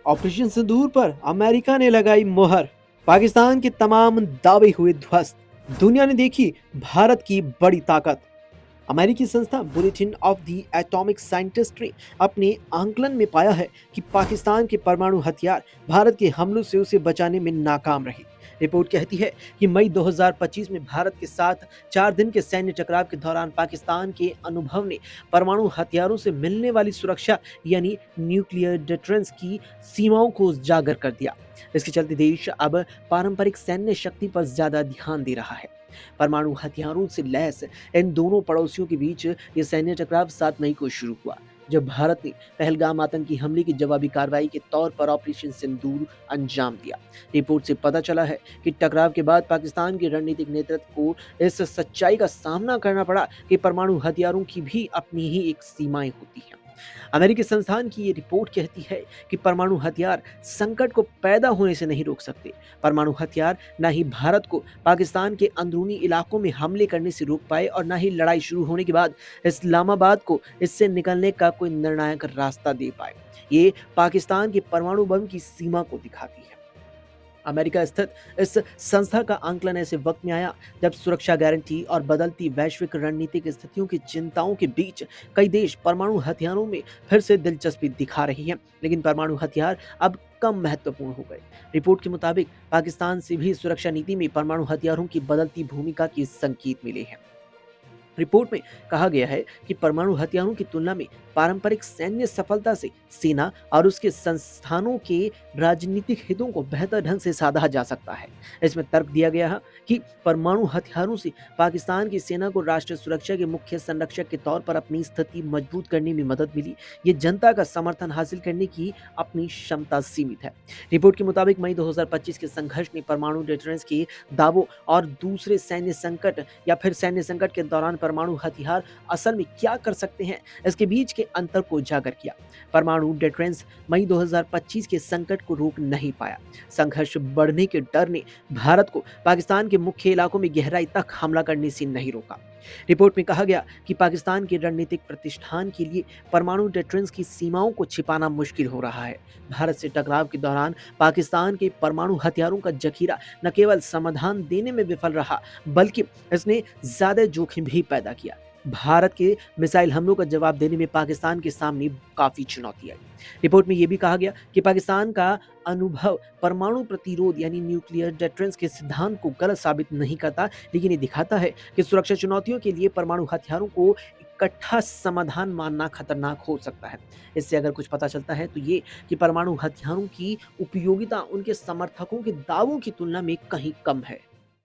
Operation सिंदूर पर America ने लगाई मोहर। पाकिस्तान के तमाम दावे हुए ध्वस्त। दुनिया ने देखी भारत की बड़ी ताकत। अमेरिकी संस्था bulletin of the atomic scientist ने अपने आंकलन में पाया है कि पाकिस्तान के परमाणु हथियार भारत के हमलों से उसे बचाने में नाकाम रहे। रिपोर्ट कहती है कि मई 2025 में भारत के साथ 4 दिन के सैन्य टकराव के दौरान पाकिस्तान के अनुभव ने परमाणु हथियारों से मिलने वाली सुरक्षा यानी न्यूक्लियर डिटरेंस की सीमाओं को उजागर कर दिया। इसके चलते देश अब पारंपरिक सैन्य शक्ति पर ज्यादा ध्यान दे रहा है। परमाणु हथियारों से लैस इन दोनों पड़ोसियों के बीच ये सैन्य टकराव 7 मई को शुरू हुआ, जब भारत ने पहलगाम आतंकी हमले की जवाबी कार्रवाई के तौर पर ऑपरेशन सिंदूर अंजाम दिया। रिपोर्ट से पता चला है कि टकराव के बाद पाकिस्तान के रणनीतिक नेतृत्व को इस सच्चाई का सामना करना पड़ा कि परमाणु हथियारों की भी अपनी ही एक सीमाएं होती हैं। अमेरिकी संस्थान की ये रिपोर्ट कहती है कि परमाणु हथियार संकट को पैदा होने से नहीं रोक सकते। परमाणु हथियार न ही भारत को पाकिस्तान के अंदरूनी इलाकों में हमले करने से रोक पाए और न ही लड़ाई शुरू होने के बाद इस्लामाबाद को इससे निकलने का कोई निर्णायक रास्ता दे पाए। ये पाकिस्तान के परमाणु बम की सीमा को दिखाती है। अमेरिका स्थित इस संस्था का आंकलन ऐसे वक्त में आया जब सुरक्षा गारंटी और बदलती वैश्विक रणनीतिक स्थितियों की चिंताओं के बीच कई देश परमाणु हथियारों में फिर से दिलचस्पी दिखा रही हैं, लेकिन परमाणु हथियार अब कम महत्वपूर्ण हो गए। रिपोर्ट के मुताबिक पाकिस्तान से भी सुरक्षा नीति में परमाणु हथियारों की बदलती भूमिका के संकेत मिले हैं। रिपोर्ट में कहा गया है कि परमाणु हथियारों की तुलना में पारंपरिक सैन्य सफलता से सेना और उसके संस्थानों के राजनीतिक हितों को बेहतर ढंग से साधा जा सकता है। इसमें तर्क दिया गया है कि परमाणु हथियारों से पाकिस्तान की सेना को राष्ट्रीय सुरक्षा के मुख्य संरक्षक के तौर पर अपनी स्थिति मजबूत करने में मदद मिली। ये जनता का समर्थन हासिल करने की अपनी क्षमता सीमित है। रिपोर्ट के मुताबिक मई 2025 के संघर्ष ने परमाणु डिटरेंस के दावों और दूसरे सैन्य संकट या फिर सैन्य संकट के दौरान परमाणु हथियार असल में क्या कर सकते हैं, इसके बीच के अंतर को उजागर किया। परमाणु डिटरेंस मई 2025 के संकट को रोक नहीं पाया। संघर्ष बढ़ने के डर ने भारत को पाकिस्तान के मुख्य इलाकों में गहराई तक हमला करने से नहीं रोका। रिपोर्ट में कहा गया कि पाकिस्तान के रणनीतिक प्रतिष्ठान के लिए परमाणु डिटरेंस की सीमाओं को छिपाना मुश्किल हो रहा है। भारत से टकराव के दौरान पाकिस्तान के परमाणु हथियारों का जखीरा न केवल समाधान देने में विफल रहा, बल्कि इसने ज्यादा जोखिम भी पैदा किया। भारत के मिसाइल हमलों का जवाब देने में पाकिस्तान के सामने काफी चुनौती आई। रिपोर्ट में यह भी कहा गया कि पाकिस्तान का अनुभव परमाणु प्रतिरोध यानी न्यूक्लियर डिटरेंस के सिद्धांत को गलत साबित नहीं करता, लेकिन ये दिखाता है कि सुरक्षा चुनौतियों के लिए परमाणु हथियारों को इकट्ठा समाधान मानना खतरनाक हो सकता है। इससे अगर कुछ पता चलता है तो ये कि परमाणु हथियारों की उपयोगिता उनके समर्थकों के दावों की तुलना में कहीं कम है।